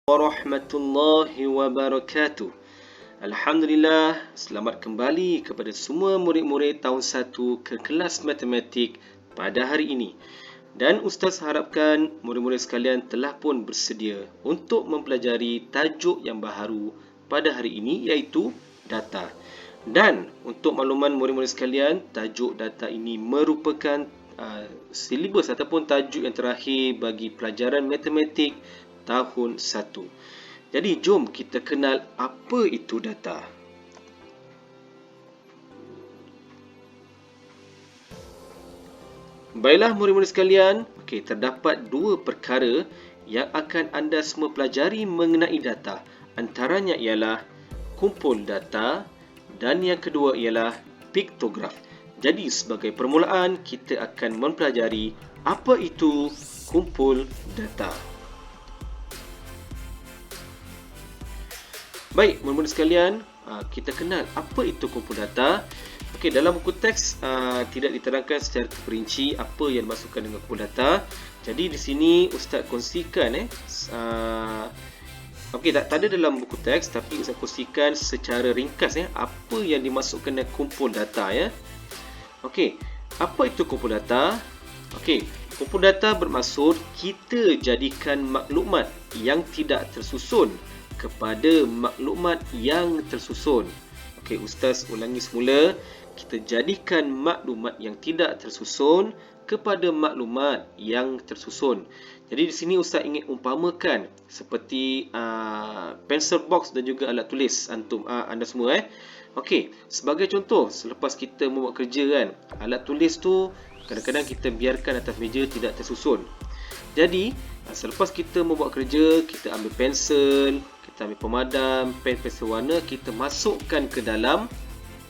Warahmatullahi wabarakatuh. Alhamdulillah, selamat kembali kepada semua murid-murid tahun 1 ke kelas matematik pada hari ini. Dan Ustaz harapkan murid-murid sekalian telah pun bersedia untuk mempelajari tajuk yang baharu pada hari ini, iaitu data. Dan untuk makluman murid-murid sekalian, tajuk data ini merupakan silibus ataupun tajuk yang terakhir bagi pelajaran matematik tahun 1. Jadi jom kita kenal apa itu data. Baiklah murid-murid sekalian, terdapat dua perkara yang akan anda semua pelajari mengenai data. Antaranya ialah kumpul data dan yang kedua ialah piktograf. Jadi sebagai permulaan kita akan mempelajari apa itu kumpul data. Baik, murid-murid sekalian, kita kenal apa itu kumpul data. Dalam buku teks tidak diterangkan secara terperinci apa yang dimasukkan dengan kumpul data. Jadi di sini Ustaz kongsikan tak ada dalam buku teks, tapi Ustaz kongsikan secara ringkas apa yang dimasukkan dengan kumpul data ya. Apa itu kumpul data? Kumpul data bermaksud kita jadikan maklumat yang tidak tersusun kepada maklumat yang tersusun. Ustaz ulangi semula. Kita jadikan maklumat yang tidak tersusun kepada maklumat yang tersusun. Jadi di sini Ustaz ingin umpamakan seperti pencil box dan juga alat tulis anda semua sebagai contoh, selepas kita membuat kerja kan, alat tulis tu kadang-kadang kita biarkan atas meja tidak tersusun. Jadi selepas kita membuat kerja, kita ambil pensel, kita ambil pemadam, pensel warna, kita masukkan ke dalam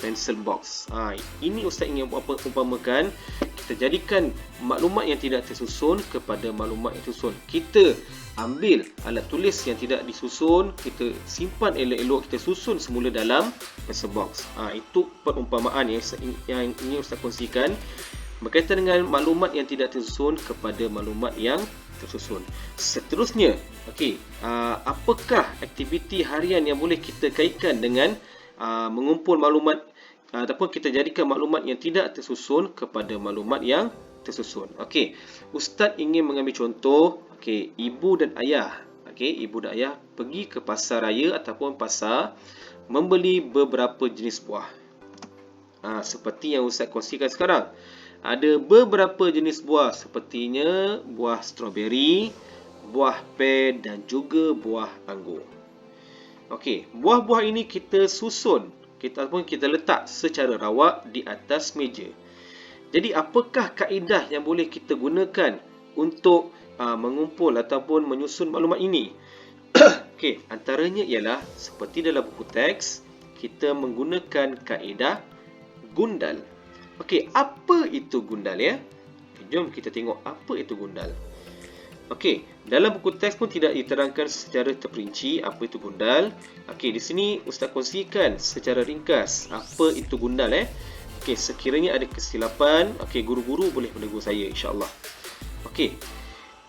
pencil box. Ini Ustaz ingin umpamakan, kita jadikan maklumat yang tidak tersusun kepada maklumat yang tersusun. Kita ambil alat tulis yang tidak disusun, kita simpan elok-elok, kita susun semula dalam pencil box. Itu perumpamaan yang ingin Ustaz kongsikan berkaitan dengan maklumat yang tidak tersusun kepada maklumat yang tersusun. Seterusnya, apakah aktiviti harian yang boleh kita kaitkan dengan mengumpul maklumat ataupun kita jadikan maklumat yang tidak tersusun kepada maklumat yang tersusun. Ustaz ingin mengambil contoh, ibu dan ayah. Ibu dan ayah pergi ke pasar raya ataupun pasar membeli beberapa jenis buah. Seperti yang Ustaz kongsikan sekarang. Ada beberapa jenis buah, sepertinya buah stroberi, buah pear dan juga buah anggur. Buah-buah ini kita susun, kita letak secara rawak di atas meja. Jadi apakah kaedah yang boleh kita gunakan untuk mengumpul ataupun menyusun maklumat ini? Antaranya ialah seperti dalam buku teks, kita menggunakan kaedah gundal. Apa itu gundal ya? Jom kita tengok apa itu gundal. Dalam buku teks pun tidak diterangkan secara terperinci apa itu gundal. Di sini Ustaz kongsikan secara ringkas apa itu gundal sekiranya ada kesilapan, guru-guru boleh menegur saya insya-Allah.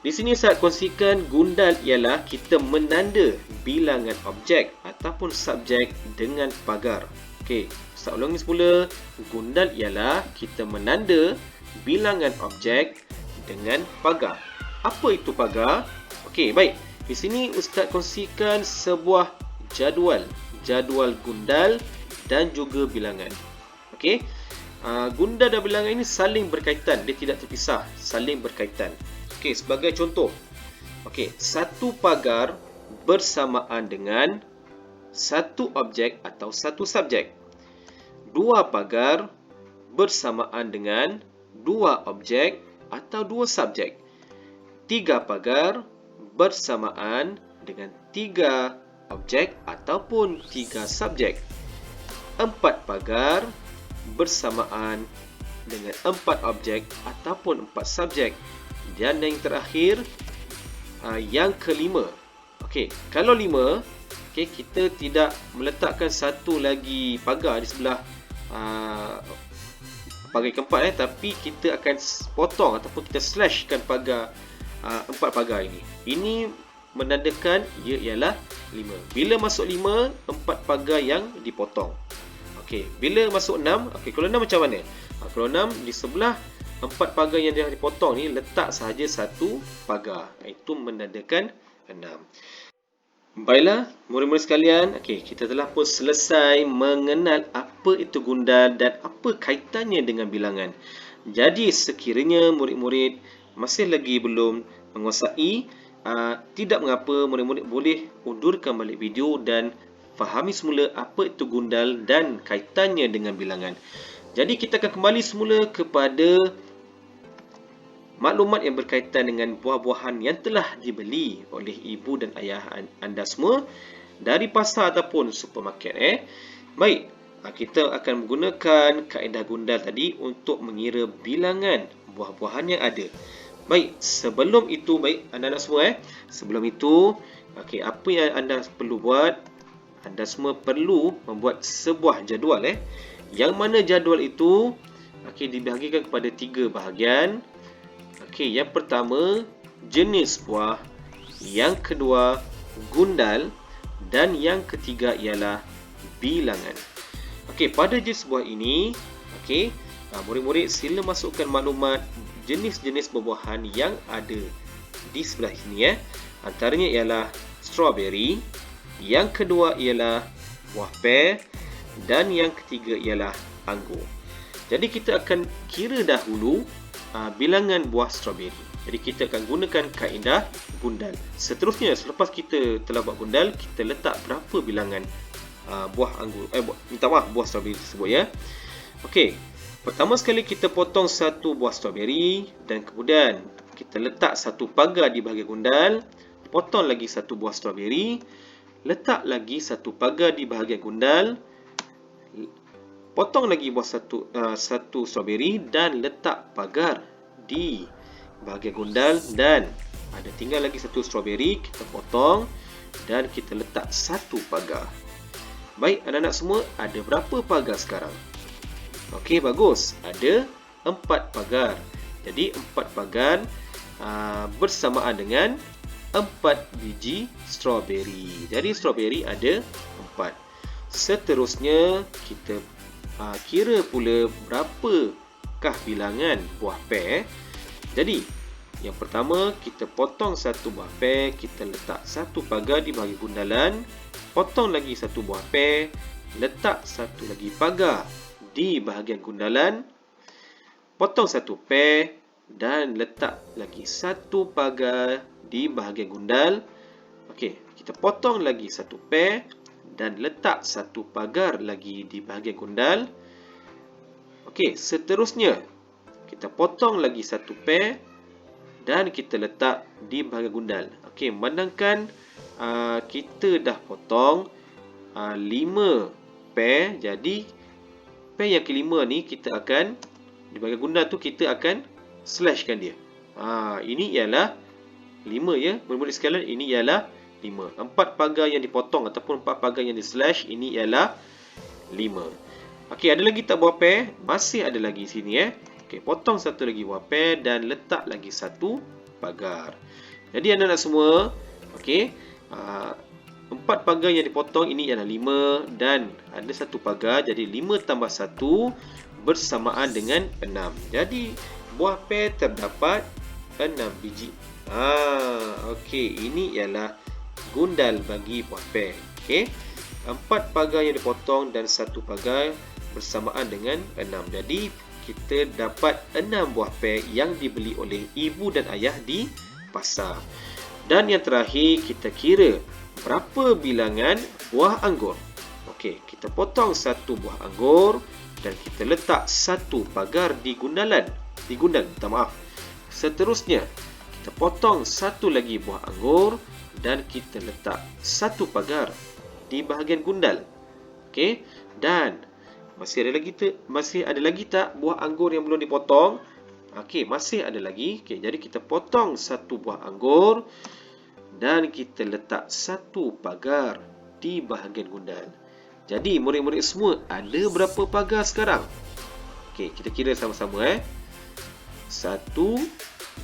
Di sini Ustaz kongsikan gundal ialah kita menanda bilangan objek ataupun subjek dengan pagar. Ustaz ulangi semula. Gundal ialah kita menanda bilangan objek dengan pagar. Apa itu pagar? Baik. Di sini Ustaz kongsikan sebuah jadual gundal dan juga bilangan. Gundal dan bilangan ini saling berkaitan, dia tidak terpisah, saling berkaitan. Sebagai contoh, satu pagar bersamaan dengan satu objek atau satu subjek. Dua pagar bersamaan dengan dua objek atau dua subjek. Tiga pagar bersamaan dengan tiga objek ataupun tiga subjek. Empat pagar bersamaan dengan empat objek ataupun empat subjek. Dan yang terakhir, yang kelima. Kalau lima, kita tidak meletakkan satu lagi pagar di sebelah pagar keempat tapi kita akan potong ataupun kita slashkan pagar empat pagar ini. Ini menandakan ia ialah 5. Bila masuk 5, 4 pagar yang dipotong. Okey, bila masuk 6, okey, kalau 6 macam mana? Kalau 6 di sebelah 4 pagar yang dah dipotong ni letak sahaja satu pagar. Itu menandakan 6. Baiklah, murid-murid sekalian, okey, kita telah pun selesai mengenal apa itu gundal dan apa kaitannya dengan bilangan. Jadi sekiranya murid-murid masih lagi belum menguasai, tidak mengapa, murid-murid boleh undurkan balik video dan fahami semula apa itu gundal dan kaitannya dengan bilangan. Jadi kita akan kembali semula kepada maklumat yang berkaitan dengan buah-buahan yang telah dibeli oleh ibu dan ayah anda semua dari pasar ataupun supermarket. Baik, kita akan menggunakan kaedah gundal tadi untuk mengira bilangan buah-buahan yang ada. Baik, sebelum itu, baik anak-anak semua, sebelum itu, okey, apa yang anda perlu buat? Anda semua perlu membuat sebuah jadual, Yang mana jadual itu okey dibahagikan kepada 3 bahagian. Okey, yang pertama jenis buah, yang kedua gundal dan yang ketiga ialah bilangan. Okey, pada jenis buah ini, okey, murid-murid sila masukkan maklumat jenis-jenis buah-buahan yang ada di sebelah sini. Antaranya ialah strawberry, yang kedua ialah buah pear dan yang ketiga ialah anggur. Jadi kita akan kira dahulu bilangan buah strawberry. Jadi kita akan gunakan kaedah gundal. Seterusnya, selepas kita telah buat gundal, kita letak berapa bilangan buah anggur, buah strawberry tersebut, Okey. Pertama sekali kita potong satu buah strawberry dan kemudian kita letak satu pagar di bahagian gundal, potong lagi satu buah strawberry, letak lagi satu pagar di bahagian gundal, potong lagi buah satu strawberry dan letak pagar di bahagian gundal, dan ada tinggal lagi satu strawberry, kita potong dan kita letak satu pagar. Baik, anak-anak semua, ada berapa pagar sekarang? Okey, bagus. Ada 4 pagar. Jadi 4 pagar bersamaan dengan 4 biji strawberry. Jadi strawberry ada 4. Seterusnya kita kira pula berapakah bilangan buah pear. Jadi yang pertama kita potong satu buah pear, kita letak satu pagar di bahagian gundalan, potong lagi satu buah pear, letak satu lagi pagar di bahagian gundalan, potong satu pear dan letak lagi satu pagar di bahagian gundal. Okey, kita potong lagi satu pear dan letak satu pagar lagi di bahagian gundal. Okey, seterusnya kita potong lagi satu pear dan kita letak di bahagian gundal. Okey, memandangkan kita dah potong 5 pear, jadi pear yang kelima ni kita akan di bahagian gundal tu kita akan slashkan dia. Ini ialah 5, murid-murid sekalian, ini ialah 5. 4 pagar yang dipotong ataupun 4 pagar yang di slash, ini ialah 5. Okey, ada lagi tak buah pear? Masih ada lagi sini, Okey, potong satu lagi buah pear dan letak lagi satu pagar. Jadi anak-anak semua, okey, 4 pagar yang dipotong ini ialah 5 dan ada satu pagar, jadi 5 tambah 1 bersamaan dengan 6. Jadi buah pear terdapat 6 biji. Okey, ini ialah gundal bagi buah pear. Okey, 4 pagar yang dipotong dan satu pagar bersamaan dengan 6. Jadi kita dapat 6 buah pear yang dibeli oleh ibu dan ayah di pasar. Dan yang terakhir, kita kira berapa bilangan buah anggur. Okey, kita potong satu buah anggur dan kita letak satu pagar di gundalan. Seterusnya, kita potong satu lagi buah anggur dan kita letak satu pagar di bahagian gundal. Okey, dan masih ada lagi tak buah anggur yang belum dipotong? Okey, masih ada lagi. Okey, jadi kita potong satu buah anggur dan kita letak satu pagar di bahagian gundal. Jadi murid-murid semua, ada berapa pagar sekarang? Okey, kita kira sama-sama. 1,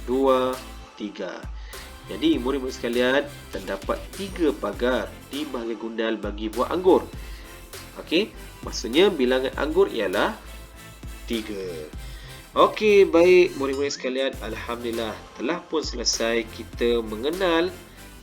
2, 3. Jadi, murid-murid sekalian, terdapat 3 pagar di bahagian gundal bagi buah anggur. Okey, maksudnya bilangan anggur ialah 3. Okey, baik murid-murid sekalian, alhamdulillah telah pun selesai kita mengenal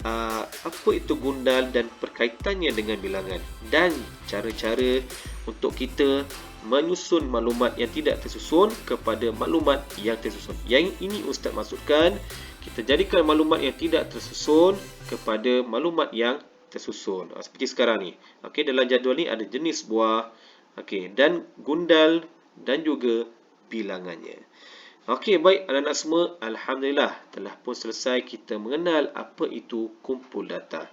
apa itu gundal dan perkaitannya dengan bilangan dan cara-cara untuk kita menyusun maklumat yang tidak tersusun kepada maklumat yang tersusun. Yang ini Ustaz maksudkan, kita jadikan maklumat yang tidak tersusun kepada maklumat yang tersusun. Seperti sekarang ni. Okey, dalam jadual ni ada jenis buah, okey, dan gundal dan juga bilangannya. Okey, baik anak-anak semua, alhamdulillah telah pun selesai kita mengenal apa itu kumpul data.